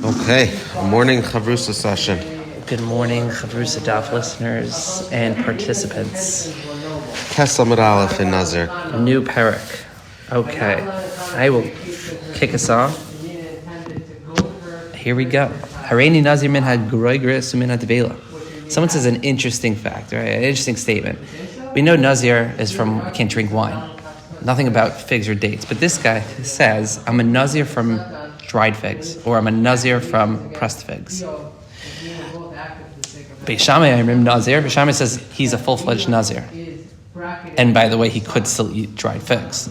Okay, morning Chavrusa session. Good morning, Chavrusa Daf listeners and participants. Kesam Aleph in Nazir. New parak. Okay, I will kick us off. Here we go. Hareini Nazir min ha-groigris min ha-devela. Someone says an interesting fact, right? An interesting statement. We know Nazir is from can't drink wine. Nothing about figs or dates. But this guy says, I'm a Nazir from dried figs, or I'm a Nazir from pressed figs. Beis Shammai Nazir. Beis Shammai says he's a full-fledged Nazir. And by the way, he could still eat dried figs.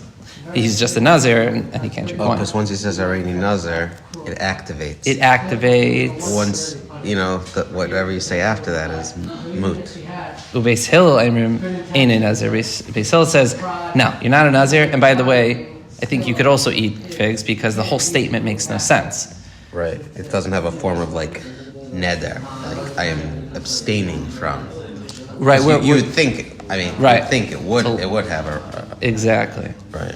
He's just a Nazir and he can't drink wine. Because once he says already Nazir, it activates. It activates. Once, whatever you say after that is moot. Beis Hillel ain't a Nazir. Beis Hillel says, no, you're not a Nazir. And by the way, I think you could also eat figs because the whole statement makes no sense. Right. It doesn't have a form of neder, I am abstaining from. Right. You would think. Right. You'd think it would have a. Exactly. Right.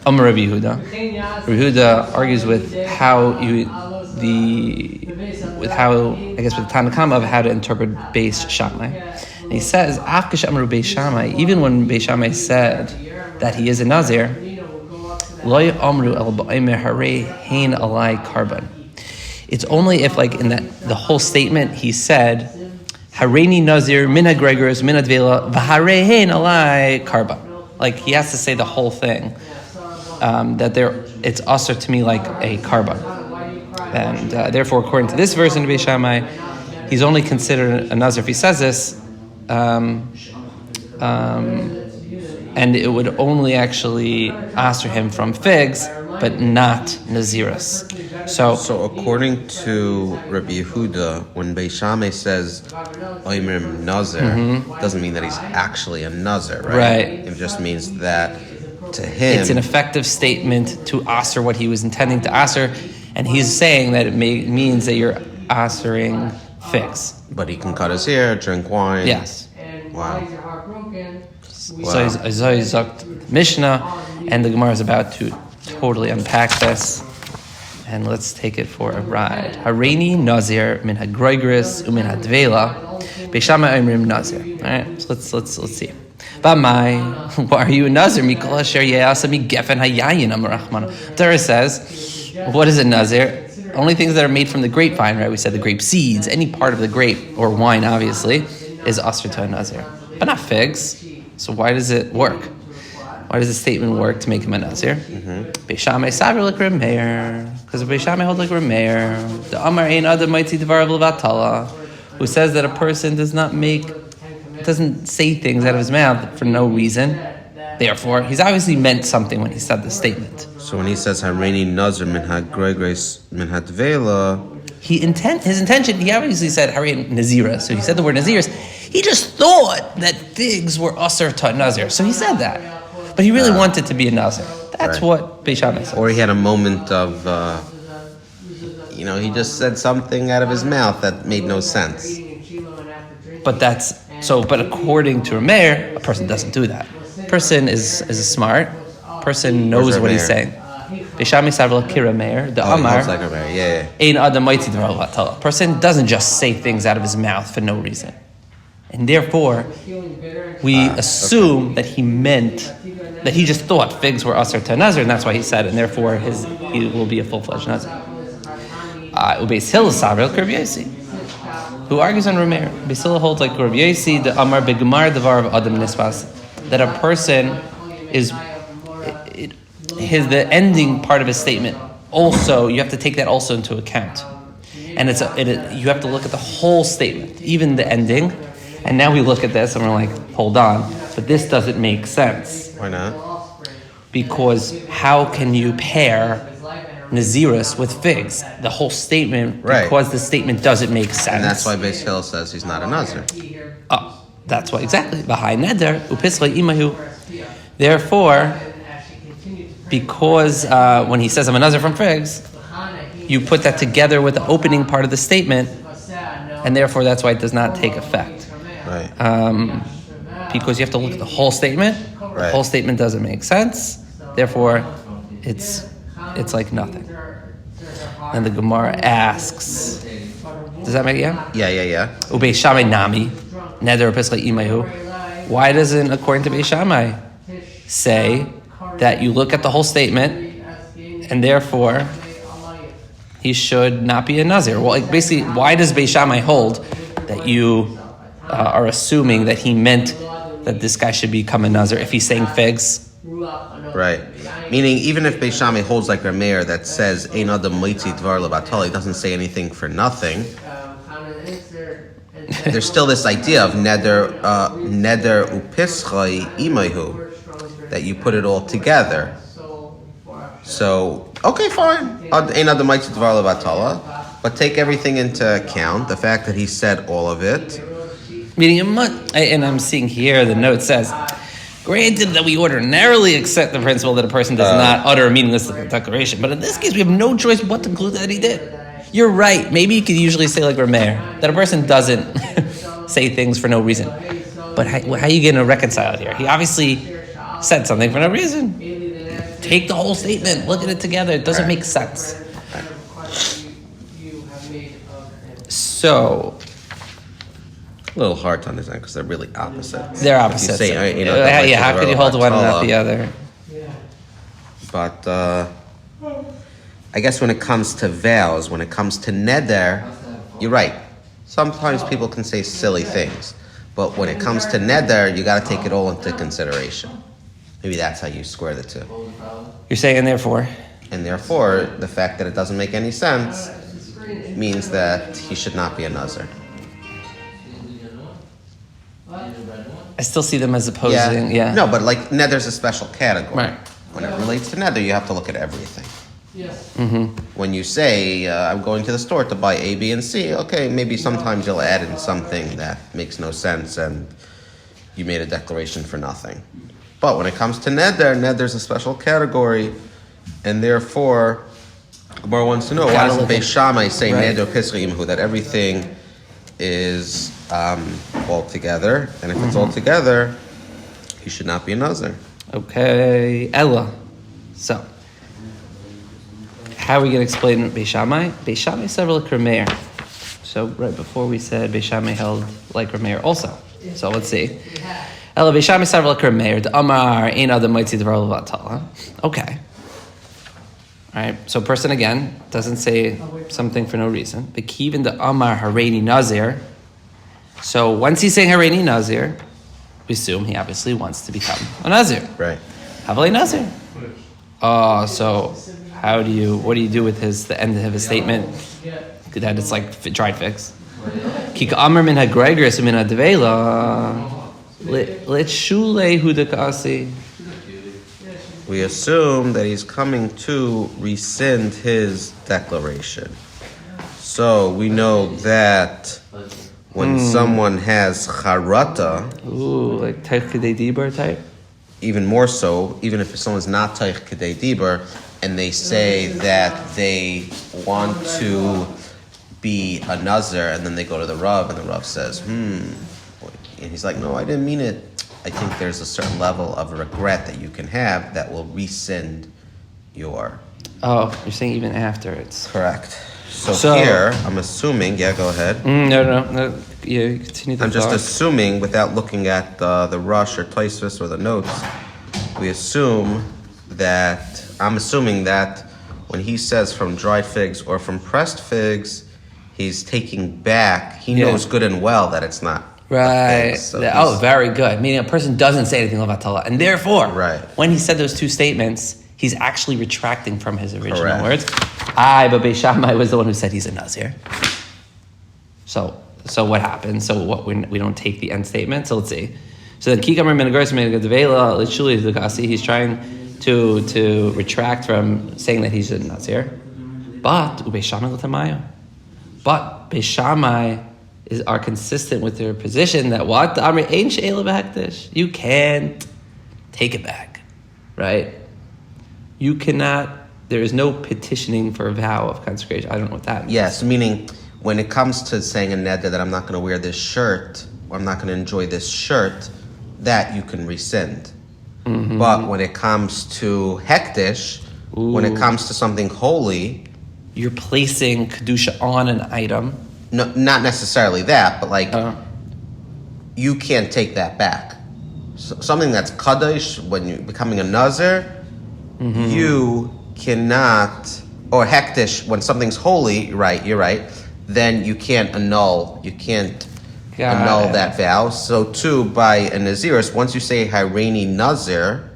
Amar Rabbi Yehuda. Rabbi Yehuda argues with with the Tanna Kama of how to interpret Beis Shammai. And he says, Afkash Amar Beis Shammai, even when Beis Shammai said that he is a Nazir, Loy Amru El Ba'imeh Harei Hein Alai Karban. It's only if, in the whole statement, he said, Hareini Nazir min ha-gregoris min ha-dvela v'harei hein alai karban. He has to say the whole thing. It's usher to me like a karban. And therefore, according to this verse in Beis Shammai, he's only considered a Nazir if he says this. And it would only actually answer him from figs, but not Nazirus. So according to Rabbi Yehuda, when Beis Shammai says Oimrim Nazir, doesn't mean that he's actually a Nazir, right? Right. It just means that to him it's an effective statement to answer what he was intending to answer, and he's saying that it means that you're answering figs. But he can cut his hair, drink wine. Yes. Wow. So he's Zokt Mishnah, and the Gemara is about to totally unpack this. And let's take it for a ride. Hareini Nazir min ha-groigris umin ha-dvela. Beis Shammai Omrim Nazir. All right, so let's see. Bamai, why are you a Nazir? Mikol asher ye'asa mi gefen hayayin amar Rachmana. Torah says, what is a Nazir? Only things that are made from the grapevine, right? We said the grape seeds, any part of the grape or wine, obviously, is asr to a Nazir, but not figs. So why does it work? Why does the statement work to make him a Nazir? Beis Shammai Swerdlik Reb Meir, because Beis Shammai holds like Reb Meir. The Amar ein adam mitzi dvar v'levatala, who says that a person doesn't say things out of his mouth for no reason. Therefore, he's obviously meant something when he said the statement. So when he says Hareini Nazir min ha-groigris min ha-dvela, his intention, he obviously said Hareini Nazira, so he said the word Naziris. He just thought that figs were asr to Nazir, so he said that. But he really wanted to be a Nazir. That's right. What Beis Shammai says. Or he had a moment of, he just said something out of his mouth that made no sense. But according to Rameir, a person doesn't do that. A person is a smart person, knows what he's saying. Beis Shammai Swerdlik Rameir, the Amar, ein adam mitzi dvar v'levatala. A person doesn't just say things out of his mouth for no reason. And therefore, we assume that he meant that he just thought figs were asr to Nazir, and that's why he said it, and therefore he will be a full-fledged Nazir. Beis Hillel Swerdlik Rabbi Yosi, who argues on Rameir. Beis Hillel holds like Rabbi Yosi, the Amar begmar davar of Adam nispas, that a person the ending part of his statement also, you have to take that also into account. And you have to look at the whole statement, even the ending. And now we look at this and we're like, hold on, but this doesn't make sense. Why not? Because how can you pair Nazirus with figs? The whole statement, right. Because the statement doesn't make sense. And that's why Beis Hillel says he's not a Nazir. Oh, that's why, exactly. V'hai neder, upisle imahu. Therefore, because when he says I'm a Nazir from figs, you put that together with the opening part of the statement, and therefore that's why it does not take effect. Right. Because you have to look at the whole statement. Right. The whole statement doesn't make sense. Therefore, it's like nothing. And the Gemara asks, does that make it? Yeah. Ubei Shammai Nami, Neder Pesach Imahu. Why doesn't, according to Bei Shammai, say that you look at the whole statement and therefore he should not be a Nazir? Well, like basically, why does Bei Shammai hold that you are assuming that he meant that this guy should become a Nazir if he's saying figs? Right. Meaning, even if Beis Shammai holds like Rameir that says Ein Adam Moitzi Dvar Levatol, he doesn't say anything for nothing. There's still this idea of neder upischai imayhu, that you put it all together. So, okay, fine. Ein Adam Moitzi Dvar Levatol, but take everything into account. The fact that he said all of it. Meaning, and I'm seeing here the note says, granted that we ordinarily accept the principle that a person does not utter a meaningless declaration, but in this case we have no choice but to conclude that he did. You're right. Maybe you could usually say like Rameir, that a person doesn't say things for no reason. But how are you going to reconcile it here? He obviously said something for no reason. Take the whole statement, look at it together. It doesn't make sense. So... a little hard to understand because they're really opposites. They're opposites. Say, how could you hold one and not the other? But I guess when it comes to vows, when it comes to neder, you're right. Sometimes people can say silly things, but when it comes to neder, you got to take it all into consideration. Maybe that's how you square the two. You're saying therefore? And therefore, the fact that it doesn't make any sense means that he should not be a Nazir. I still see them as opposing, yeah. No, but like neder's a special category. Right. When it relates to neder, you have to look at everything. Yes. Mm-hmm. When you say, I'm going to the store to buy A, B, and C, okay, maybe sometimes you'll add in something that makes no sense and you made a declaration for nothing. But when it comes to neder's a special category, and therefore, Gemara wants to know, why doesn't Beis Shammai say neder pischa imhu, that everything is all together, and if it's all together, he should not be a Nazir. Okay, Ella. So, how are we going to explain Beis Shammai? Beis Shammai several like Rameir. So right before we said Beis Shammai held like Rameir also. So let's see. Ella Beis Shammai several like Rameir. The Amar Ein Adam Moitzi Dvar Levatol. Okay. All right. So person again doesn't say something for no reason. But even the Amar Hareini Nazir. So once he's saying Hareini Nazir, we assume he obviously wants to become a Nazir. Right. Havali Nazir. So what do you do with the end of his statement? That it's like dried figs. Kika Amar min hagregris min hadvela letshule hudakasi. We assume that he's coming to rescind his declaration. So we know that when someone has charata, like Taich Kedei Dibar type? even more so, even if someone's not Taich Kedei Dibar, and they say that they want to be a Nazir, and then they go to the Rav, and the Rav says, and he's like, no, I didn't mean it. I think there's a certain level of regret that you can have that will rescind your... Oh, you're saying even after it's... Correct. So here, I'm assuming... Yeah, go ahead. No. Yeah, continue the I'm just thought. assuming, without looking at the Rush or Tosfos or the notes, I'm assuming that when he says from dried figs or from pressed figs, he's taking back... He knows good and well that it's not... Right. So very good. Meaning a person doesn't say anything about Tallah. And therefore, when he said those two statements, he's actually retracting from his original words. But Beis Shammai was the one who said he's a Nazir. So what happened? So what we don't take the end statement. So let's see. So then Kikamer Menagars Menagadvela Lishuli Lukasi, he's trying to retract from saying that he's a Nazir. But Beis Shammai Latamayo. But Beis Shammai are consistent with their position that what? You can't take it back. Right? You cannot, there is no petitioning for a vow of consecration. I don't know what that means. Yes, meaning when it comes to saying a neder that I'm not going to wear this shirt, or I'm not going to enjoy this shirt, that you can rescind. But when it comes to hektish, when it comes to something holy, you're placing kedusha on an item. No, not necessarily that, but like you can't take that back. So something that's kadosh, when you're becoming a nazir, you cannot, or hektish, when something's holy, you're right, then you can't annul that vow. So too, by a naziris, once you say Hareini Nazir.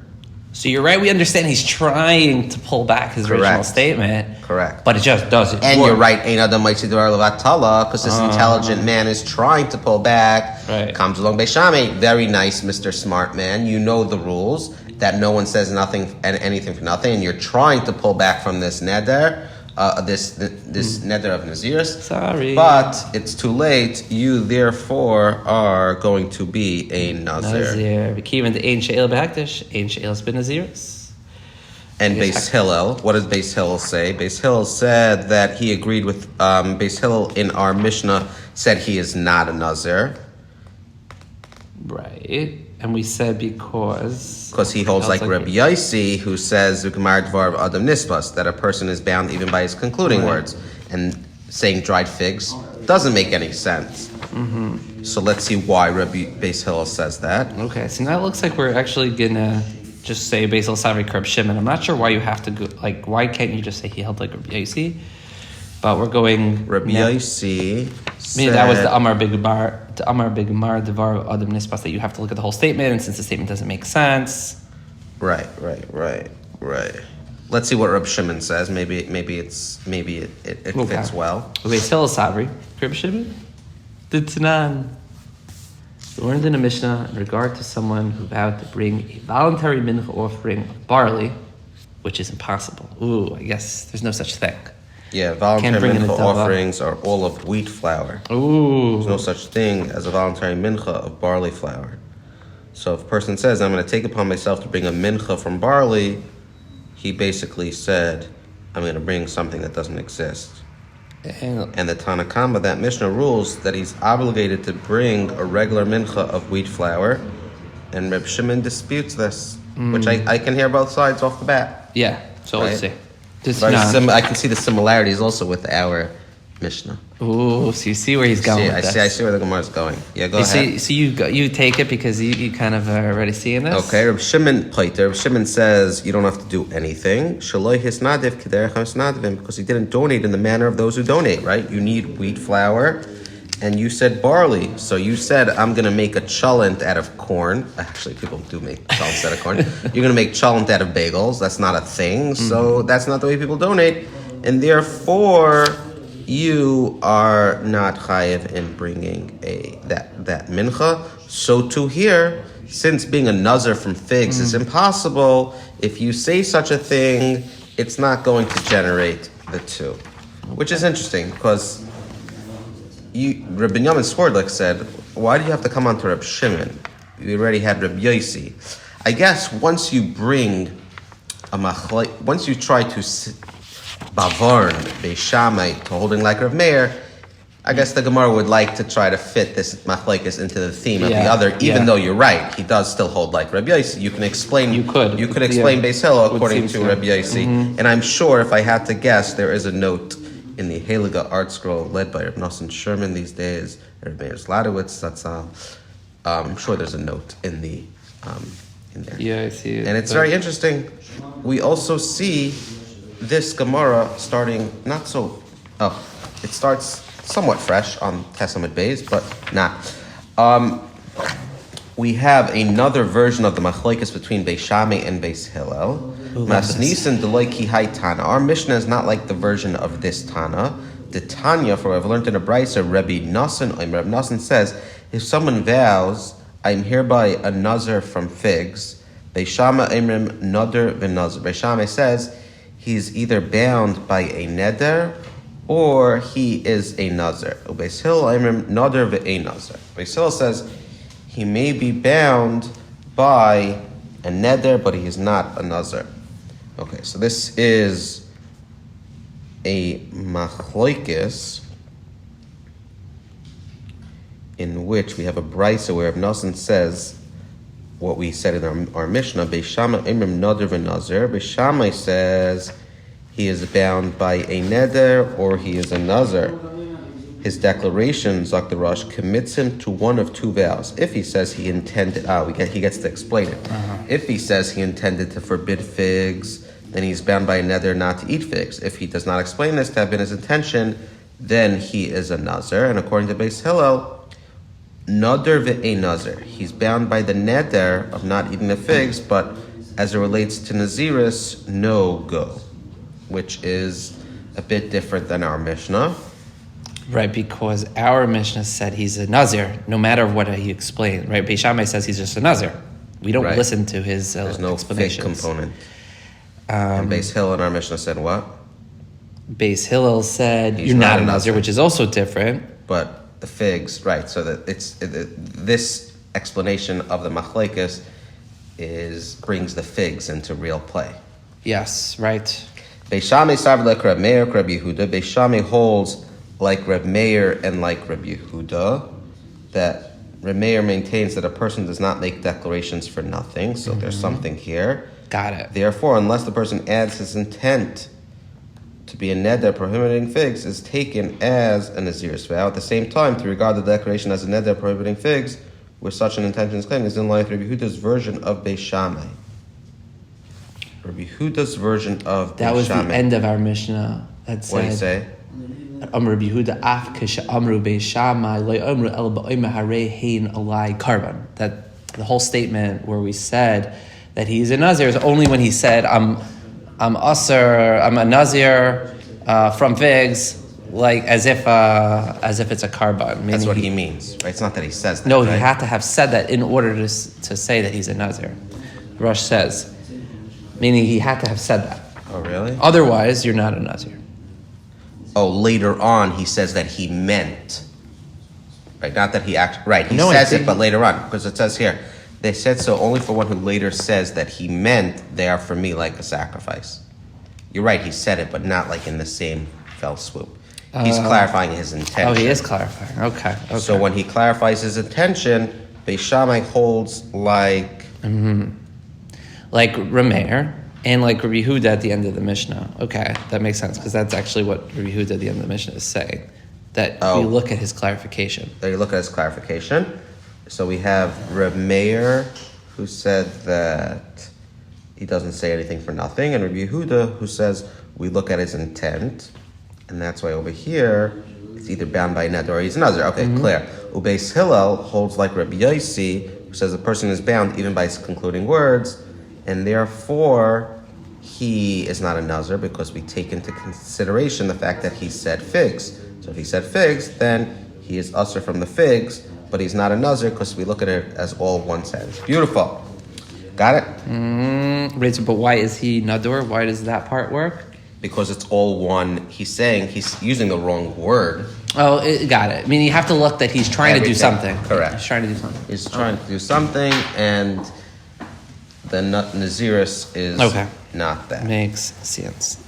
So you're right, we understand he's trying to pull back his original statement. Correct. But it just doesn't And work. you're right, Ein Adam Maitzi Devar Levatala, because this intelligent man is trying to pull back. Right. Comes along Beishame, very nice, Mr. Smart Man. You know the rules, that no one says nothing and anything for nothing, and you're trying to pull back from this neder, this neder of Naziris. Sorry. But it's too late. You, therefore, are going to be a Nazir. Nazir. We came into Ein She'el B'Hakdash. Ein She'el's been Naziris. And Beis Hillel, what does Beis Hillel say? Beis Hillel said that he agreed with Beis Hillel in our Mishnah, said he is not a Nazir. Right. And we said because he holds like Rabbi Yossi, who says Zukamar Dvar of Adam Nisbas, that a person is bound even by his concluding words. And saying dried figs doesn't make any sense. So let's see why Rabbi Beis Hillel says that. Okay, so now it looks like we're actually gonna just say Basil Savri Kerb Shimon. I'm not sure why you have to go, like, why can't you just say he held like Rabbi Yossi? But we're going. Rabbi Yossi. I mean, that was the Amar Bigmar, Devar of Adam Nisbas, that you have to look at the whole statement, and since the statement doesn't make sense. Right. Let's see what Reb Shimon says. Maybe it fits well. Okay, still Savri Kerb Shimon. The Tanan. We learned in a Mishnah in regard to someone who vowed to bring a voluntary mincha offering of barley, which is impossible. Ooh, I guess there's no such thing. Yeah, voluntary mincha offerings are all of wheat flour. Ooh. There's no such thing as a voluntary mincha of barley flour. So if a person says, I'm going to take upon myself to bring a mincha from barley, he basically said, I'm going to bring something that doesn't exist. And the Tanakama, that Mishnah, rules that he's obligated to bring a regular mincha of wheat flour, and Reb Shimon disputes this, which I can hear both sides off the bat. Yeah, so let's see. I can see the similarities also with our Mishnah. Ooh, so you see where he's going with this. I see where the Gemara is going. Yeah, go ahead. So you take it because you kind of are already seeing this? Okay, Reb Shimon says you don't have to do anything. Shaloi hisnadiv k'derech hisnadivim, because he didn't donate in the manner of those who donate, right? You need wheat flour, and you said barley. So you said, I'm going to make a cholent out of corn. Actually, people do make cholents out of corn. You're going to make cholent out of bagels. That's not a thing. So that's not the way people donate. And therefore, you are not chayiv in bringing that mincha. So too here, since being a nazir from figs is impossible, if you say such a thing, it's not going to generate the two. Which is interesting, because Reb Binyomin Swerdlik said, why do you have to come on to Reb Shimon? You already had Reb Yossi. I guess once you bring once you try to Bavarn, Beishamai, to holding like Rav Meir, I guess the Gemara would like to try to fit this machlekes into the theme of the other, even though you're right, he does still hold like Rabbi Yossi. You can explain. You could explain Beis Hillel according to Rabbi Yossi, and I'm sure if I had to guess, there is a note in the Heilige Art Scroll led by Reb Nosson Sherman these days, Reb Meir Zladowitz. I'm sure there's a note in the in there. Yeah, I see it. And it's very interesting. We also see this Gemara starting it starts somewhat fresh on Testament Beis, but not. We have another version of the machlekes between Beis Shammai and Beis Hillel. Masnisin deloy ki hai Tana. Our Mishnah is not like the version of this Tana. The Tanya, for I've learned in a brayso, Rabbi Nosson says, if someone vows, I'm hereby a nazir from figs, Beis Shammai emrim nader v'nazir. Beis Shammai says he's either bound by a neder or he is a nazir. Beis Hillel emrim nader v'ein nazir. Beis Hillel says he may be bound by a neder, but he is not a nazir. Okay, so this is a machlokes in which we have a brayso where Rav Nosson says what we said in our Mishnah. Beis Shammai emrim nader v'nazir. Beis Shammai says he is bound by a neder or he is a nazir. His declaration, Zak the Rosh, commits him to one of two vows. If he says he intended, he gets to explain it. If he says he intended to forbid figs, then he's bound by a neder not to eat figs. If he does not explain this to have been his intention, then he is a nazir. And according to Beis Hillel, nader ve'e nazir. He's bound by the neder of not eating the figs, but as it relates to naziris, no go, which is a bit different than our Mishnah. Right, because our Mishnah said he's a Nazir, no matter what he explained. Right, Beis Shammai says he's just a Nazir. We don't listen to his There's no fig component. And Beis Hillel in our Mishnah said what? Beis Hillel said you're not a Nazir, which is also different. But the figs, right? So that this explanation of the machlekes brings the figs into real play. Yes, right. Beis Shammai Swerdlik Reb Meir, Reb Yehuda. Beis Shammai holds like Reb Meir and like Reb Yehuda, that Reb Meir maintains that a person does not make declarations for nothing, so there's something here. Got it. Therefore, unless the person adds his intent to be a neder prohibiting figs, is taken as a nazir's vow. At the same time, to regard the declaration as a neder prohibiting figs, with such an intention is claimed, is in line with Reb Yehuda's version of Beis Shammai. Reb Yehuda's version of Beis Shammai. That was the end of our Mishnah. That said, what do you say? Amr Yehuda af amru Beis Shammai lo amru el ba'omer harei hein alai karban. That the whole statement where we said that he's a Nazir is only when he said I'm usher, I'm a Nazir from figs, like as if it's a karban. That's what he means, right? It's not that he says that. No, right? he had to have said that in order to say that he's a Nazir. Rosh says, meaning he had to have said that. Oh, really? Otherwise, you're not a Nazir. Oh, later on, he says that he meant, right? Not that he right? He says it, but later on, because it says here, they said so only for one who later says that he meant they are for me like a sacrifice. You're right, he said it, but not like in the same fell swoop. He's clarifying his intention. Oh, he is clarifying. Okay. So when he clarifies his intention, Beis Shammai holds like like Rameir. And like Rabbi Yehuda at the end of the Mishnah. Okay, that makes sense, because that's actually what Rabbi Yehuda at the end of the Mishnah is saying. That we look at his clarification. There you look at his clarification. So we have Reb Meir, who said that he doesn't say anything for nothing, and Rabbi Yehuda, who says we look at his intent, and that's why over here it's either bound by net or he's Nazir. Okay, clear. Beis Hillel holds like Rabbi Yossi, who says a person is bound even by his concluding words, and therefore he is not a Nazir because we take into consideration the fact that he said figs. So if he said figs, then he is usher from the figs, but he's not a Nazir because we look at it as all one sentence. Beautiful. Got it? Right, but why is he Nadur? Why does that part work? Because it's all one. He's saying he's using the wrong word. Oh, got it. I mean, you have to look that he's trying to do something. Correct. He's trying to do something. He's trying to do something, and the Naziris is not that. Makes sense.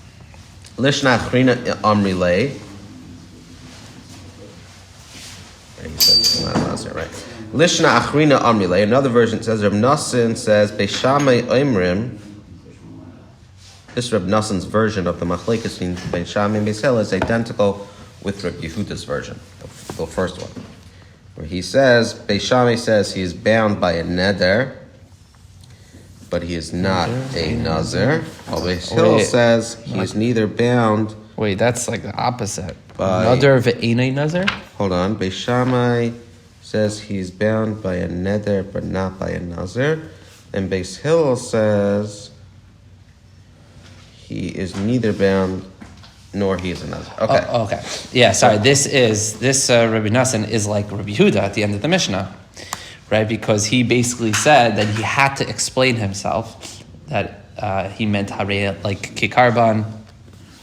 Lishna Achrina Amrilei. He said not Nazir, right? Lishna Achrina Amrilei. Another version says Reb Nassim says Beis Shammai Oimrim. This Reb Nassim's version of the machlekes between Beis Shammai and Beis Hillel is identical with Reb Yehuda's version, the first one, where he says Beis Shammai says he is bound by a neder, but he is not a Nazir. While Beis Hillel says he is neither bound. Wait, that's like the opposite. Neder ve'enei Nazir? Hold on. Beis Shammai says he's bound by a neder, but not by a Nazir. And Beis Hillel says he is neither bound nor he is a Nazir. Okay. Oh, okay. Yeah, sorry. This Rabbi Nassim is like Rabbi Yehuda at the end of the Mishnah, right? Because he basically said that he had to explain himself, that he meant harei like kikarban.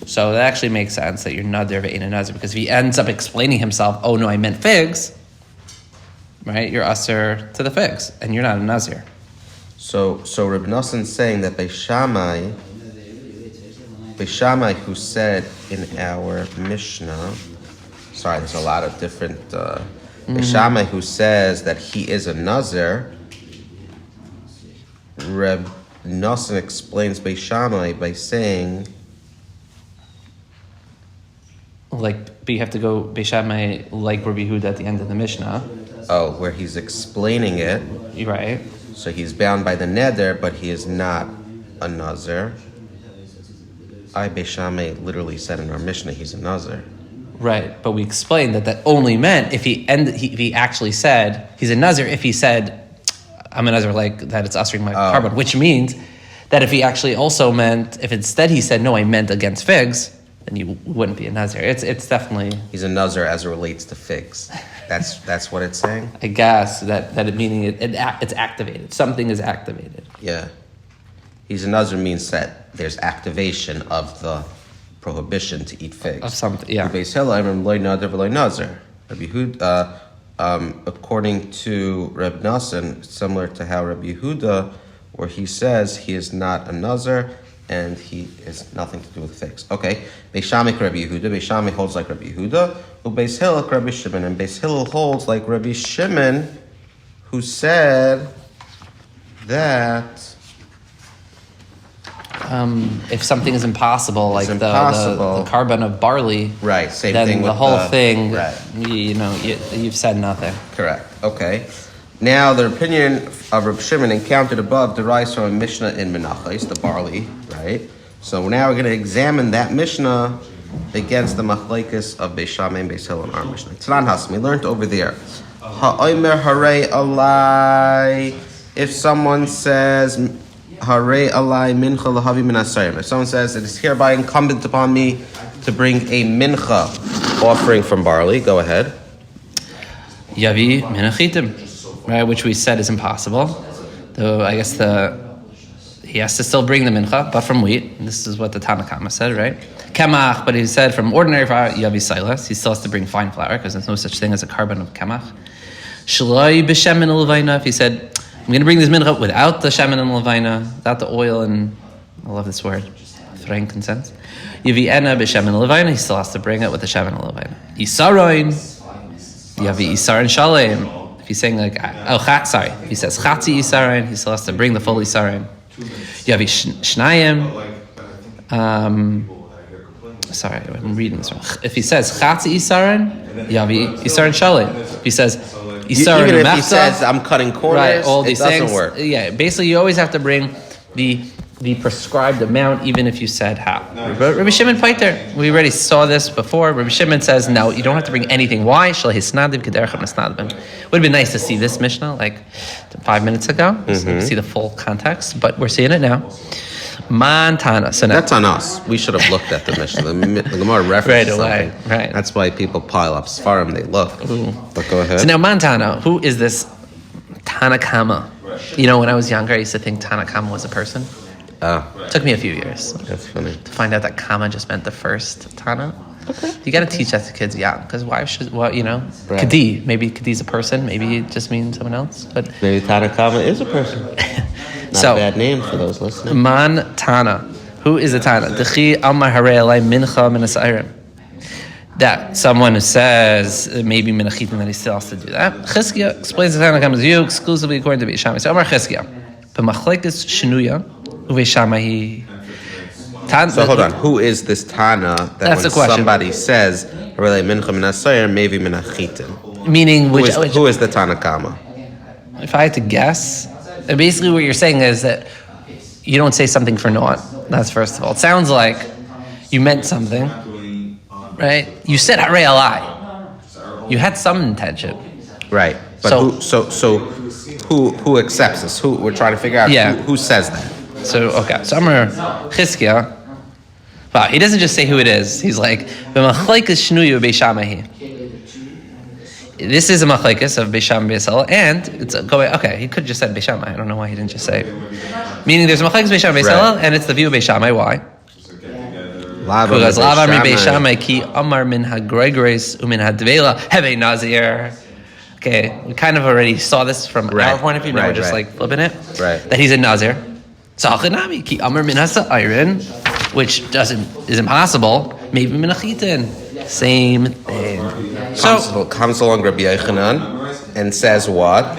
So that actually makes sense that you're Nadir ve'ena Nazir, because if he ends up explaining himself, oh no, I meant figs, right? You're usher to the figs, and you're not a Nazir. So Rabbi Nassim's saying that Beis Shammai, who said in our Mishnah, sorry, there's a lot of different, Beis Shammai who says that he is a Nazir, Reb Nassim explains Beis Shammai by saying but you have to go Beis Shammai like Rabbi Yehuda at the end of the Mishnah. Oh, where he's explaining it. You're right. So he's bound by the neder, but he is not a Nazir. Beis Shammai literally said in our Mishnah he's a Nazir. Right, but we explained that only meant if he actually said he's a Nazir, if he said I'm a Nazir, like that it's usering my carbon, which means that if he actually also meant, if instead he said no, I meant against figs, then you wouldn't be a Nazir. It's definitely he's a Nazir as it relates to figs. That's what it's saying. I guess that it meaning it's activated. Something is activated. Yeah, he's a Nazir means that there's activation of the prohibition to eat figs. Of something, yeah. Beis Hillel, loy nader v'loy nazir. Rabbi Yehuda, according to Reb Nassan, similar to how Rabbi Yehuda, where he says he is not a Nazir and he has nothing to do with figs. Okay, Beis Shammai Rabbi Yehuda. Beis Shammai holds like Rabbi Yehuda. Beis Hillel Rabbi Shimon, and Beis Hillel holds like Rabbi Shimon, who said that if something is impossible, like the carbon of barley, right? Same then thing. The with whole thing, right. You've said nothing. Correct. Okay. Now the opinion of Reb Shimon encountered above derives from a Mishnah in Menachos, the barley, right? So now we're going to examine that Mishnah against the machlekes of Beis Shammai and Beis Hillel in our Mishnah. Tanan Hasam, we learned over there. Ha'omer harei alai. If someone says harei alai mincha lahavi min asayim. If someone says it is hereby incumbent upon me to bring a mincha offering from barley, go ahead. Yavi minachitim, right? Which we said is impossible. Though I guess he has to still bring the mincha, but from wheat. This is what the Tanna Kama said, right? Kemach, but he said from ordinary flour, yavi silas. He still has to bring fine flour because there's no such thing as a carbon of kemach. Shloi b'shemen l'vayna. If he said, I'm going to bring this mincha without the shemen and levina, without the oil and, I love this word, frankincense. Yavi ena b'shemen and levina, he still has to bring it with the shemen and levina. Isaroin, yavi isar and shalem. If he's saying like, if he says chatzi isaroin, he still has to bring the full isaroin. Yavi shnayim, sorry, I'm reading this wrong. If he says chatzi isaroin, yavi isar and shalem. If he says even if he says I'm cutting corners, right, all these it doesn't things work. Yeah, basically you always have to bring the prescribed amount, even if you said half. Rabbi Shimon Paiter, we already saw this before. Rabbi Shimon says no, you don't have to bring anything. Why? Would have been nice to see this Mishnah like 5 minutes ago, so you see the full context, but we're seeing it now. Montana. So now, that's on us. We should have looked at the Mishnah. The Gemara references right away. something. Right. That's why people pile up Sfarim. They look. Ooh. But go ahead. So now Montana, who is this Tanakama? You know, when I was younger, I used to think Tanakama was a person. It took me a few years. That's funny. To find out that Kama just meant the first Tana. Okay. You got to teach that to kids young, because why should, Right. Kadi, maybe Kadi's a person, maybe it just means someone else. But maybe Tanakama is a person. Not a bad name for those listening. Man Tana. Who is a Tana? Dechi Amar Harei Alai Mincha Min Asayrim. That someone who says maybe Minachitim, that he still has to do that. Chizkiah explains the Tanakama's view exclusively according to Beis Shammai. So Amar Chizkiah. B'machlekes Shenuya Uveis Shammai. So hold on. Who is this Tana that when somebody says Harei Mincha Min Asayir, maybe Minachitim? Meaning who is the Tanakama? If I had to guess, basically what you're saying is that you don't say something for naught. That's first of all. It sounds like you meant something, right? You said Harei Alai. You had some intention, right? But who accepts this? Who we're trying to figure out? Yeah. Who says that? So Amar Chizkiah. Wow, he doesn't just say who it is. He's like b'machlekes shnuyu Beis Shammai. This is a machlekes of Beis Shammai Beis Hillel, and it's okay. He could have just said Beis Shammai. I don't know why he didn't just say. Meaning, there's a machlekes Beis Shammai Beis Hillel, and it's the view of Beis Shammai. Why? Because Lav Amri Beis Shammai ki Amar min haGregores umin hadvela heve Nazir. Okay, we kind of already saw this from our point of view. Now we're just like flipping it. Right. That he's a Nazir. Zachanami ki Amar min iron, which is impossible. Maybe min achitin. Same thing. Comes along Rabbi Yochanan and says what?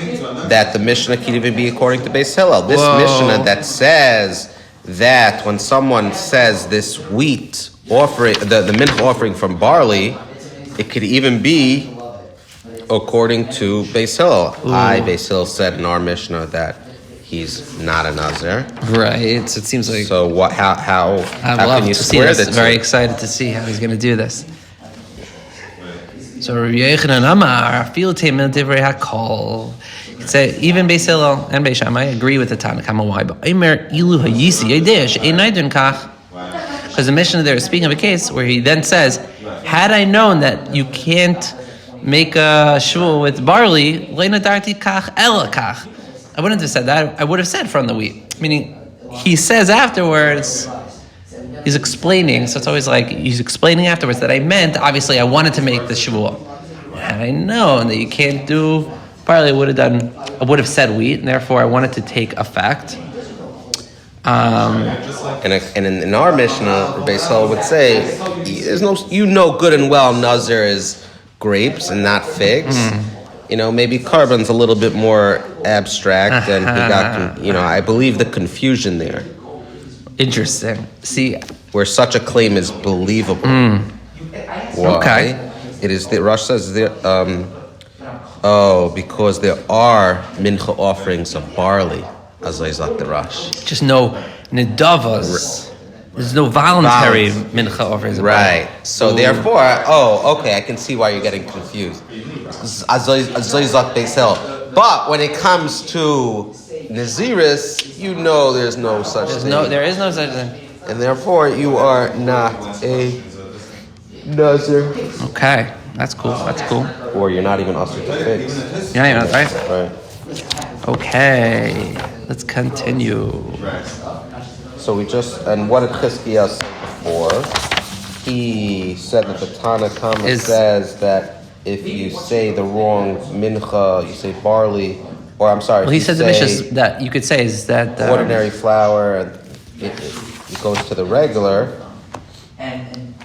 That the Mishnah can even be according to Beis Hillel. This Mishnah that says that when someone says this wheat offering, the mincha offering from barley, it could even be according to Beis Hillel. Beis Hillel said in our Mishnah that he's not a Nazir. Right. So it seems like. So what? How can you square that? Very excited to see how he's going to do this. So Rabbi Yochanan Amar, Filtei Min Divrei HaKol. Say even Beis Hillel and Beis Shammai agree with the Tanna Kama. Why? But Eimer Ilu Hayisi Yedish Einaydun Kach. Because the Mishnah there is speaking of a case where he then says, had I known that you can't make a shul with barley, Leina Darti Kach Ela Kach. I wouldn't have said that. I would have said from the wheat. Meaning, he says afterwards, he's explaining. So it's always like he's explaining afterwards that I meant. Obviously, I wanted to make the shul. Had I known that you can't do barley, I would have said wheat, and therefore I wanted to take effect. And in our Mishnah, Beis Hillel would say, "There's no, good and well, Nazir is grapes and not figs." Maybe carbon's a little bit more abstract, and he got, I believe the confusion there. Interesting. See, where such a claim is believable. Why? Okay. It is the Rosh says there. Because there are mincha offerings of barley. As I the Rosh. Just no nedavas. There's no voluntary mincha offerings. Right. So therefore, okay, I can see why you're getting confused. Beis Hillel. But when it comes to Naziris, there's no such thing. There is no such thing. And therefore, you are not a Nazir. Okay, that's cool. Or you're not even usher to figs. Yeah, you're not right. Right. Okay, let's continue. So and what did Chizkiah say before? He said that the Tanna Kama says that if you say the wrong mincha, you say barley, or I'm sorry. Well, he said the Mishnah that you could say is that ordinary flour, and it goes to the regular.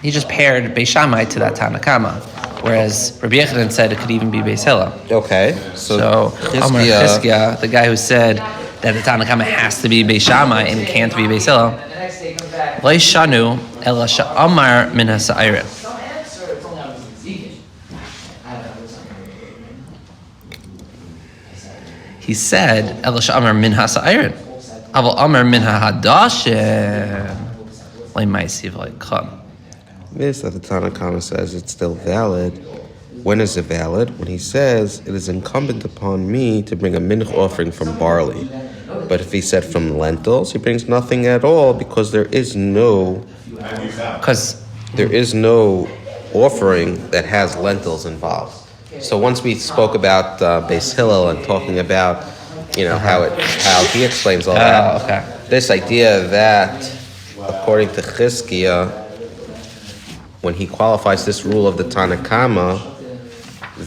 He just paired Beis Shammai to that Tanna Kama, whereas Rabbi Yochanan said it could even be Beis Hillel. Okay, so Chizkiah, the guy who said that the Tanna Kama has to be Beis Shammai and can't be Beis Hillel, Lo shanu ela she'amar min ha'sa'irin. He said ela she'amar min ha'sa'irin, aval amar min ha'hadashim. This that the Tanna Kama says it's still valid. When is it valid? When he says it is incumbent upon me to bring a mincha offering from barley. But if he said from lentils, he brings nothing at all because there is no offering that has lentils involved. So once we spoke about Beis Hillel and talking about how he explains all that. This idea that according to Chizkiah, when he qualifies this rule of the Tanna Kama,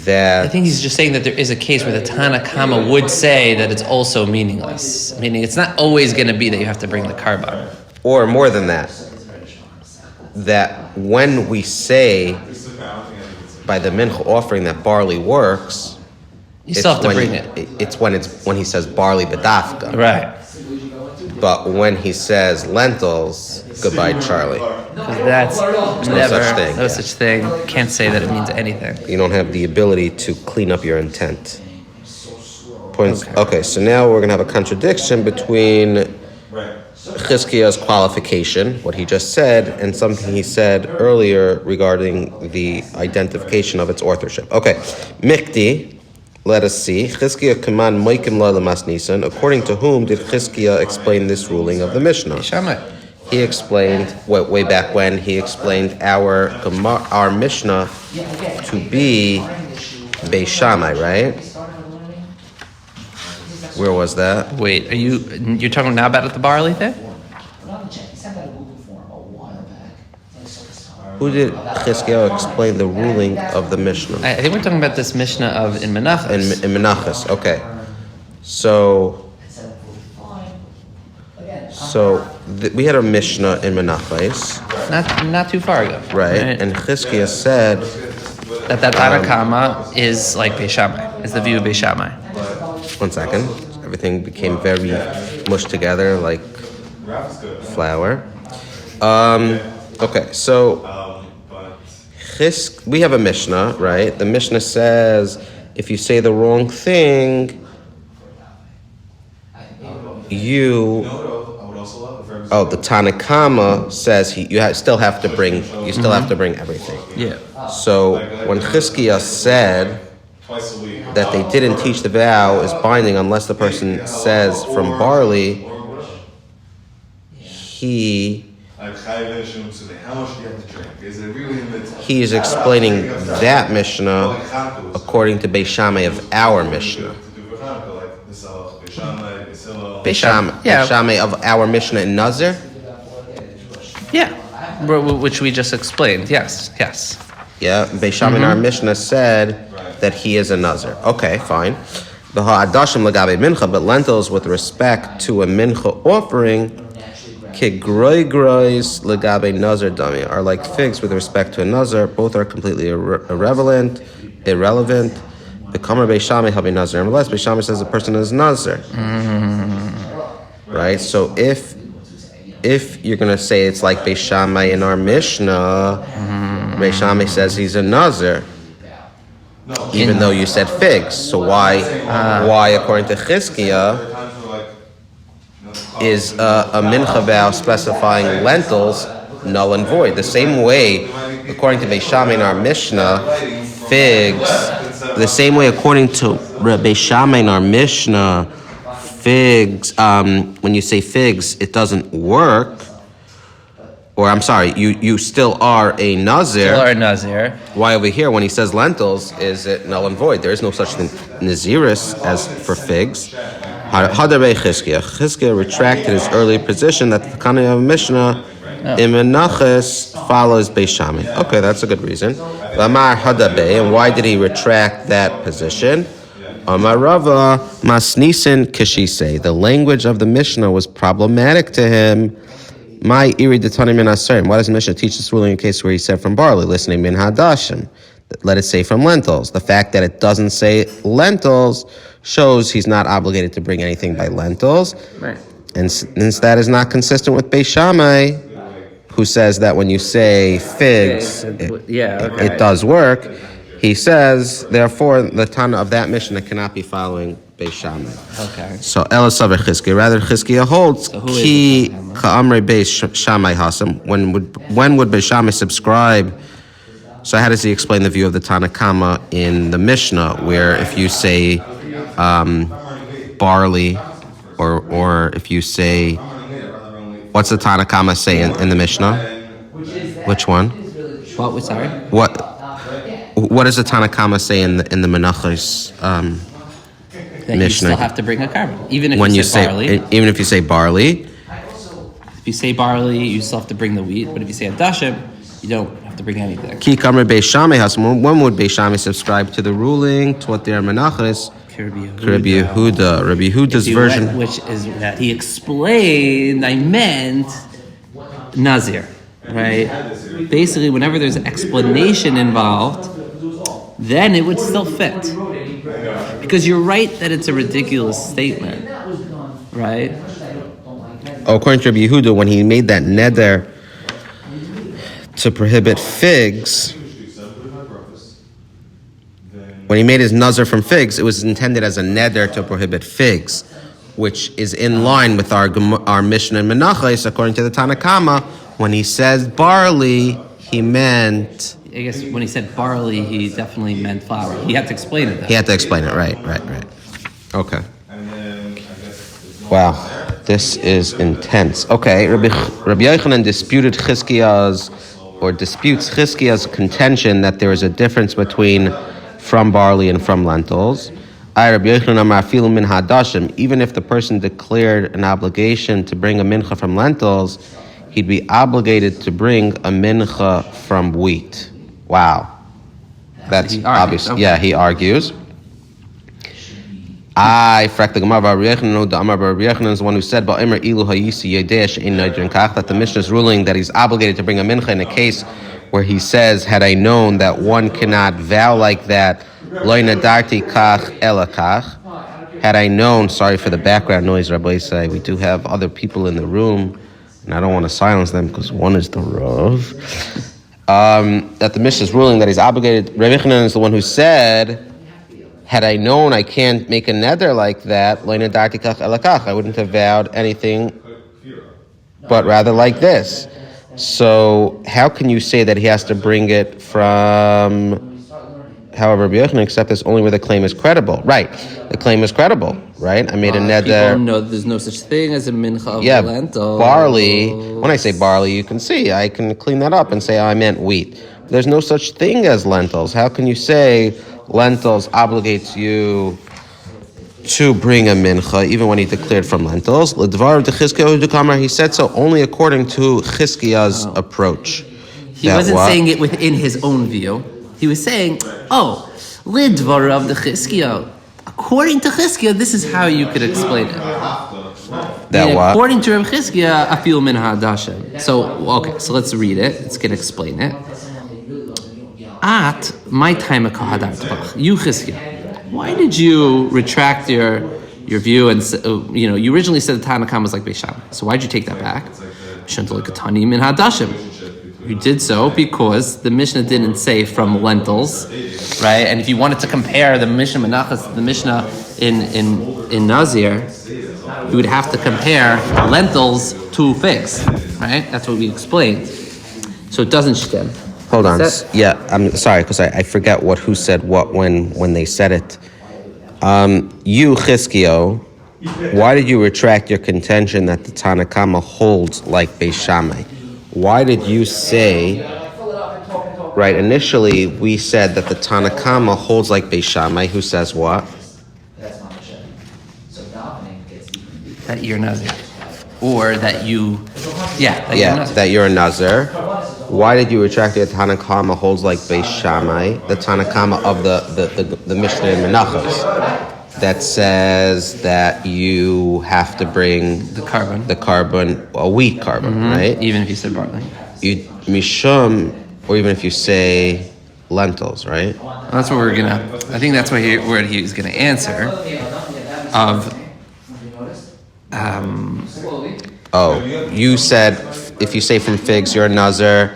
that I think he's just saying that there is a case where the Tanna Kama would say that it's also meaningless. Meaning it's not always going to be that you have to bring the carbon. Or more than that, that when we say by the mincha offering that barley works, you still have to bring it. It's when he says barley bedafka. Right. But when he says lentils, goodbye, Charlie. That's no such thing. Can't say that it means anything. You don't have the ability to clean up your intent. Okay, so now we're going to have a contradiction between Chizkiah's qualification, what he just said, and something he said earlier regarding the identification of its authorship. Okay, Mikti. Let us see. Chizkiah command Moikim La Lamas Nisan. According to whom did Chizkiah explain this ruling of the Mishnah? He explained way back when he explained our Mishnah to be Beis Shammai, right? Where was that? Wait, you're talking now about the barley thing? Who did Chizkiah explain the ruling of the Mishnah? I think we're talking about this Mishnah of in Menachos. In Menachos, okay. So we had a Mishnah in Menachos. Not too far ago. Right. And Chizkiah said that Tanna Kama is like Beis Shammai. It's the view of Beis Shammai. 1 second. Everything became very mushed together like flour. Okay, so we have a Mishnah, right? The Mishnah says if you say the wrong thing, the Tanakama says you still have to bring everything. Yeah. So when Chizkiah said that they didn't teach the vow is binding unless the person says from barley, he is explaining that Mishnah according to Beis Shammai of our Mishnah. Beis Shammai of our Mishnah in Nazir? Yeah, which we just explained. Yes. Yeah, Beis Shammai in our Mishnah said that he is a Nazir. Okay, fine. The ha'adashim legabe mincha, but lentils with respect to a mincha offering, kegroigrois legabe nazir dami, are like figs with respect to a nazir. Both are completely irrelevant. The Kamer Beis Shammai habi nazir. Unless Beis Shammai says a person is nazir, right? So if you're going to say it's like Beis Shammai in our Mishnah, Beis Shammai says he's a nazir, even though you said figs. So why according to Chizkiah, is a mincha vow specifying lentils null and void? The same way, according to Beis Shammai in our Mishnah, figs. The same way, according to Beis Shammai in our Mishnah, figs. When you say figs, it doesn't work. Or I'm sorry, you still are a Nazir. Still are a Nazir. Why over here, when he says lentils, is it null and void? There is no such thing Naziris as for figs. Chizkiah retracted his earlier position that the Tana of Mishnah Imenachas follows Beis Shammai. Okay, that's a good reason. Lamar Hadabe, and why did he retract that position? Amar Rava Masnisen Kishise. The language of the Mishnah was problematic to him. My iri detani min aserim. Why does the Mishnah teach this ruling in a case where he said from barley, listening min hadashim? Let it say from lentils. The fact that it doesn't say lentils shows he's not obligated to bring anything by lentils. Right. And since that is not consistent with Beis Shammai, who says that when you say figs, it does work, he says, therefore, the Tana of that Mishnah cannot be following Beis Shammai. Okay. So, Elasaver Chizkiah, rather Chizkiah holds, Ki Ka'amrei Beis Shammai Hasam. When would Beis Shammai subscribe? So how does he explain the view of the Tanakama in the Mishnah, where if you say barley, or if you say, what's the Tanakama say in the Mishnah? Which one? What? Sorry. What does the Tanakama say in the Menachos that Mishnah? You still have to bring a carbon, even if when you say barley. Even if you say barley. If you say barley, you still have to bring the wheat. But if you say adashim, you don't have to bring anything. Ki Kamar Beis Shammai has. When would Beis Shammai subscribe to the ruling, to what their Menachos? Rabbi Yehuda's version, which is that he explained. I meant Nazir, right? Basically, whenever there's an explanation involved, then it would still fit. Because you're right that it's a ridiculous statement, right? According to Rabbi Yehuda, when he made that neder to prohibit figs, when he made his nazar from figs, it was intended as a neder to prohibit figs, which is in line with our Mishnah in Menachos. According to the Tanakama, when he says barley, he meant... I guess when he said barley, he definitely meant flour. He had to explain it. He had to explain it, right. Okay. Wow, this is intense. Okay, Rabbi Yochanan disputes Chizkiah's contention that there is a difference between from barley and from lentils. Even if the person declared an obligation to bring a mincha from lentils, he'd be obligated to bring a mincha from wheat. Wow. That's obvious. Okay. Yeah, he argues. The Amar is the one who said that the Mishnah is ruling that he's obligated to bring a mincha in a case where he says, had I known that one cannot vow like that, had I known, sorry for the background noise, Rabbi Isai, we do have other people in the room and I don't want to silence them because one is the Rav, that the Mishnah is ruling that he's obligated. Rabbi Yochanan is the one who said, had I known I can't make a neder like that, I wouldn't have vowed anything, but rather like this. So how can you say that he has to bring it from, however, Rabbi Yochanan accept this only where the claim is credible? Right, the claim is credible, right? I made a neder. People know there's no such thing as a mincha of lentils. Barley. When I say barley, you can see, I can clean that up and say, I meant wheat. There's no such thing as lentils. How can you say lentils obligates you to bring a mincha, even when he declared from lentils? He said so only according to Chizkiya's approach. He wasn't saying it within his own view. He was saying, lidvar of the Chizkiya. According to Chizkiya, this is how you could explain it. According to Rav Chizkiya, afil min ha'adashem. So let's read it. Let's get explain it. At my time of kahadat, you Chizkiya, why did you retract your view and you originally said the Tanakh was like Beisham. So why'd you take that back? You did so because the Mishnah didn't say from lentils, right? And if you wanted to compare the Mishnah Menachos to the Mishnah in Nazir, you would have to compare lentils to figs, right? That's what we explained. So it doesn't stem. Hold on. Yeah, I'm sorry because I forget who said what when they said it. You, Chizkiyo, why did you retract your contention that the Tanakama holds like Beis Shammai? Why did you say, right, initially we said that the Tanakama holds like Beis Shammai, who says what? That you're Nazir. Or that you're Nazir. That you're a Nazir. Why did you retract the Tanakama holds like Beis Shammai, the Tanakama of the Mishnah in Menachos, that says that you have to bring the carbon, a wheat carbon, right? Even if you said barley. Mishum, or even if you say lentils, right? Well, that's what I think that's what he's gonna answer. You said if you say from figs, you're a Nazir,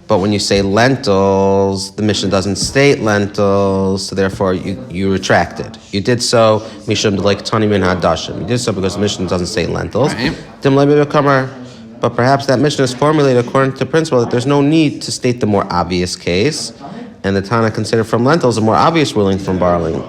but when you say lentils, the Mishnah doesn't state lentils, so therefore you retracted. You did so, Mishum like Tani min hadashim. You did so because the Mishnah doesn't say lentils. Right. But perhaps that Mishnah is formulated according to the principle that there's no need to state the more obvious case, and the Tana considered from lentils a more obvious ruling from barley. And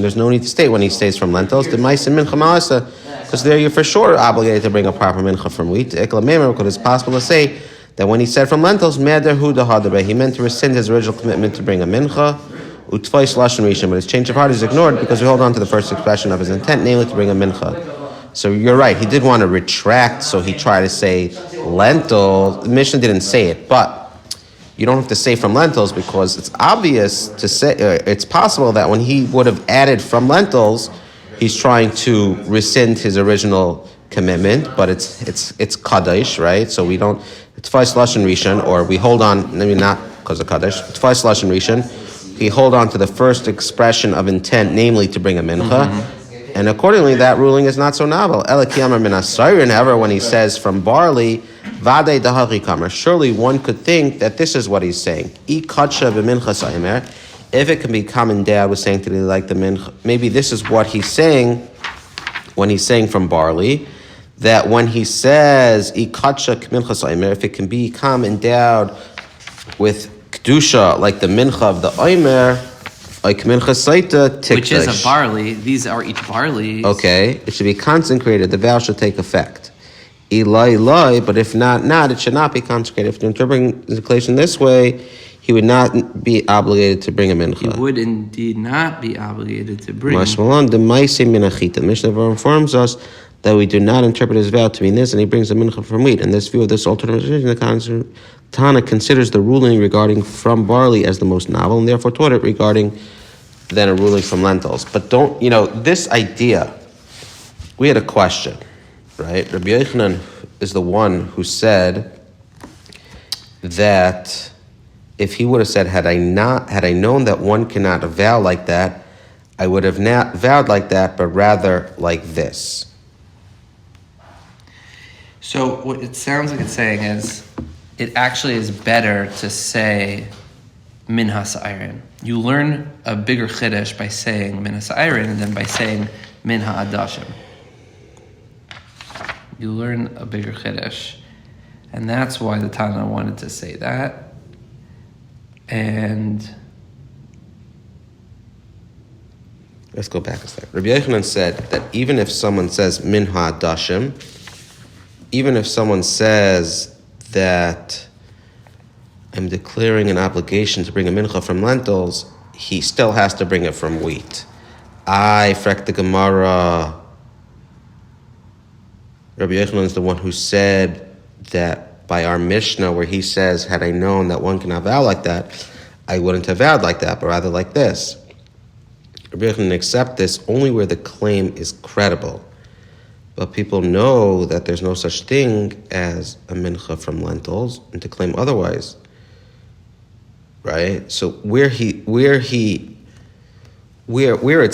there's no need to state when he states from lentils. Because there you're for sure obligated to bring a proper mincha from wheat. Because it's possible to say that when he said from lentils, he meant to rescind his original commitment to bring a mincha. But his change of heart is ignored because we hold on to the first expression of his intent, namely to bring a mincha. So you're right, he did want to retract, so he tried to say lentil. The Mishnah didn't say it, but you don't have to say from lentils because it's obvious to say, it's possible that when he would have added from lentils, he's trying to rescind his original commitment, but it's Kaddish, right? So we don't, it's Fais Lashon Rishon, or we hold on, maybe not because of Kaddish, it's Fais Lashon Rishon. We hold on to the first expression of intent, namely to bring a mincha. And accordingly, that ruling is not so novel. However, when he says from barley, Vadei dahachi kamer, surely one could think that this is what he's saying. If it can be common dad with sanctity like the mincha, maybe this is what he's saying when he's saying from barley, that when he says if it can be endowed with kedusha like the mincha of the oimer, like mincha saita tikdash, which is a barley. These are each barley. Okay, it should be consecrated. The vow should take effect. Eloi, but if not, it should not be consecrated. If the interpretation this way, he would not be obligated to bring a mincha. He would indeed not be obligated to bring. The Mishnah informs us that we do not interpret his vow to mean this, and he brings a mincha from wheat. In this view of this alternate interpretation, the Tana considers the ruling regarding from barley as the most novel, and therefore taught it regarding then a ruling from lentils. But this idea, we had a question, right? Rabbi Yochanan is the one who said that if he would have said, had I known that one cannot vow like that, I would have not vowed like that, but rather like this. So what it sounds like it's saying is, it actually is better to say min ha'sa'irin. You learn a bigger chiddush by saying min ha'sa'irin than by saying min ha'adashim. You learn a bigger chiddush. And that's why the Tana wanted to say that. And let's go back a second. Rabbi Yochanan said that even if someone says min ha'adashim, even if someone says that I'm declaring an obligation to bring a mincha from lentils, he still has to bring it from wheat. I frek the Gemara. Rabbi Yochanan is the one who said that by our Mishnah, where he says, had I known that one can vow like that, I wouldn't have vowed like that, but rather like this. Rabbi Yochanan accept this only where the claim is credible. But people know that there's no such thing as a mincha from lentils, and to claim otherwise, right? So where it's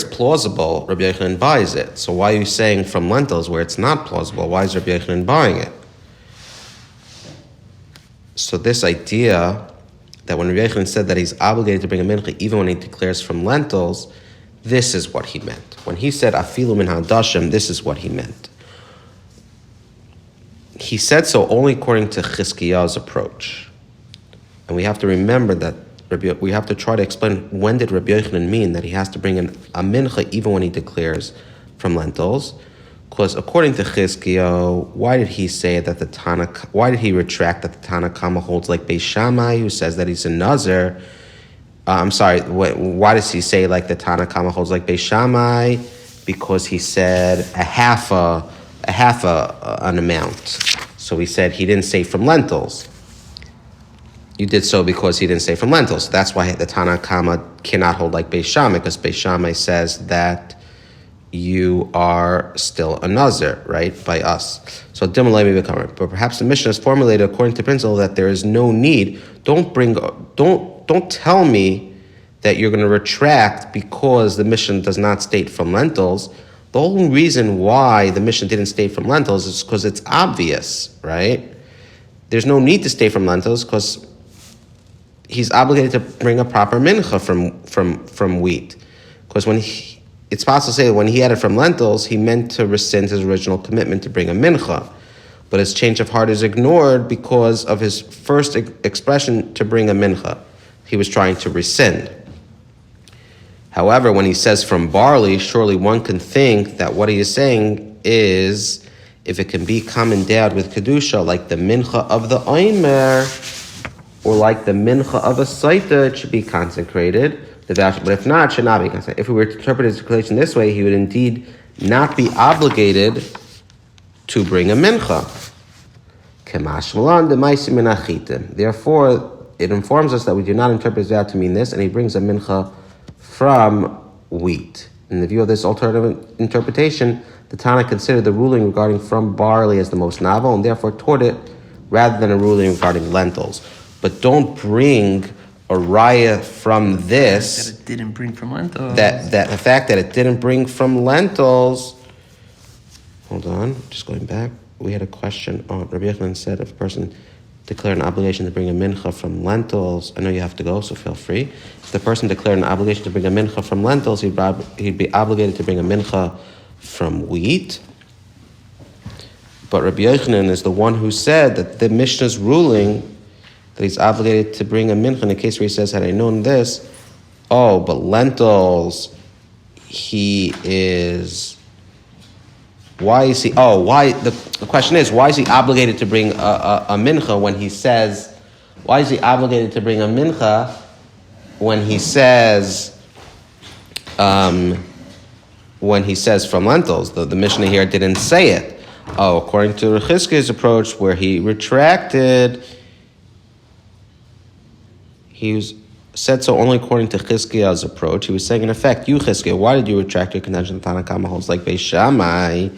plausible, Rabbi Yochanan buys it. So why are you saying from lentils where it's not plausible? Why is Rabbi Yochanan buying it? So this idea that when Rabbi Yochanan said that he's obligated to bring a mincha even when he declares from lentils, this is what he meant. When he said afilu min hadashim, this is what he meant. He said so only according to Chizkiyahu's approach. And we have to remember that we have to try to explain when did Rabbi Yochanan mean that he has to bring in a mincha even when he declares from lentils. Because according to Chizkiyahu, why did he say that why did he retract that the Tana Kama holds like Beis Shammai, who says that he's a Nazir? Why does he say like the Tana Kama holds like Beis Shammai? Because he said an amount. So he said he didn't say from lentils. You did so because he didn't say from lentils. That's why the Tana Kama cannot hold like Beis Shammai, because Beis Shammai says that you are still a Nazir, right, by us. So Dimalemi B'Kamer. But perhaps the Mishnah is formulated according to the principle that there is no need. Don't tell me that you're going to retract because the Mishnah does not state from lentils. The only reason why the Mishnah didn't state from lentils is because it's obvious, right? There's no need to state from lentils because he's obligated to bring a proper mincha from wheat. Because it's possible to say that when he had it from lentils, he meant to rescind his original commitment to bring a mincha. But his change of heart is ignored because of his first expression to bring a mincha. He was trying to rescind. However, when he says from barley, surely one can think that what he is saying is, if it can be endowed with kedusha, like the mincha of the oimer, or like the mincha of a saita, it should be consecrated. But if not, it should not be consecrated. If we were to interpret his declaration this way, he would indeed not be obligated to bring a mincha. Therefore, it informs us that we do not interpret his vow to mean this, and he brings a mincha from wheat. In the view of this alternative interpretation, the Tana considered the ruling regarding from barley as the most novel, and therefore taught it rather than a ruling regarding lentils. But don't bring a raya from this that it didn't bring from lentils. That the fact that it didn't bring from lentils. Hold on, just going back. We had a question. Rabbi Yochanan said if a person declared an obligation to bring a mincha from lentils, I know you have to go, so feel free. If the person declared an obligation to bring a mincha from lentils, he'd be obligated to bring a mincha from wheat. But Rabbi Yochanan is the one who said that the Mishnah's ruling that he's obligated to bring a mincha in a case where he says, had I known this, but lentils, he is... Why is he? The question is, why is he obligated to bring a mincha when he says? Why is he obligated to bring a mincha when he says? When he says from lentils, the Mishnah here didn't say it. According to Chizkiyahu's approach, where he retracted, said so only according to Chizkiyahu's approach. He was saying, in effect, you Chizkiyahu, why did you retract your contention that Tanakama holds like Beis Shammai?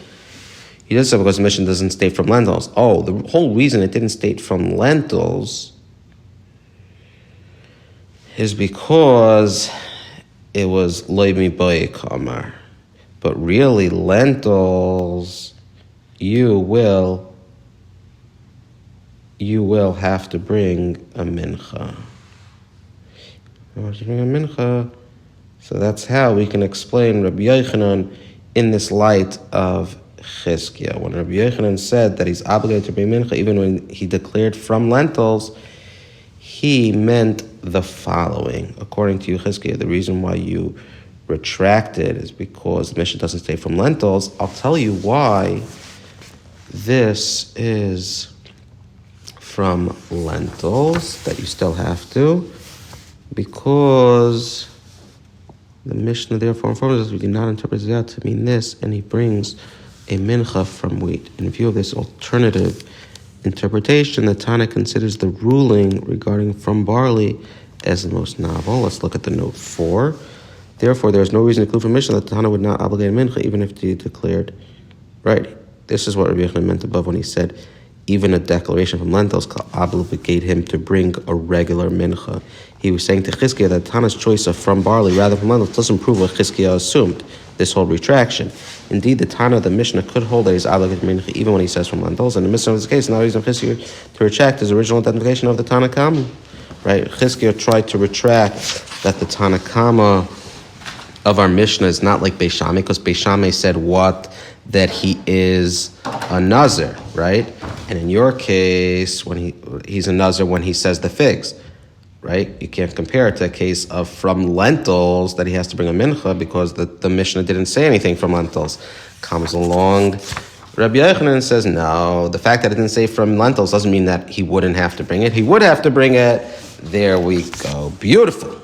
He did so because the Mishnah doesn't state from lentils. The whole reason it didn't state from lentils is because it was loy boy kamar. But really, lentils, you will you will have to bring a mincha. So that's how we can explain Rabbi Yochanan in this light of Chizkiah. When Rabbi Yochanan said that he's obligated to bring mincha, even when he declared from lentils, he meant the following. According to you, Chizkiah, the reason why you retracted is because the Mishnah doesn't say from lentils. I'll tell you why this is from lentils, that you still have to, because the Mishnah therefore informs us we do not interpret that to mean this, and he brings a mincha from wheat. In view of this alternative interpretation, the Tana considers the ruling regarding from barley as the most novel. Let's look at the note 4. Therefore, there is no reason to conclude from Mishnah that the Tana would not obligate a mincha even if he declared. Right. This is what Rabbi Yochanan meant above when he said even a declaration from lentils could obligate him to bring a regular mincha. He was saying to Chizkiah that Tana's choice of from barley rather than from lentils doesn't prove what Chizkiah assumed, this whole retraction. Indeed, the Tana of the Mishnah could hold that he's obligated to mincha even when he says from lentils. And in the Mishnah of this case, now reason Chizkiah to retract his original identification of the Tana Kama. Right? Chizkiah tried to retract that the Tana Kama of our Mishnah is not like Beis Shammai, because Beis Shammai said what? That he is a Nazir, right? And in your case, when he's a Nazir when he says the figs, right? You can't compare it to a case of from lentils that he has to bring a mincha because the Mishnah didn't say anything from lentils. Comes along Rabbi Yochanan says, no, the fact that it didn't say from lentils doesn't mean that he wouldn't have to bring it. He would have to bring it. There we go. Beautiful.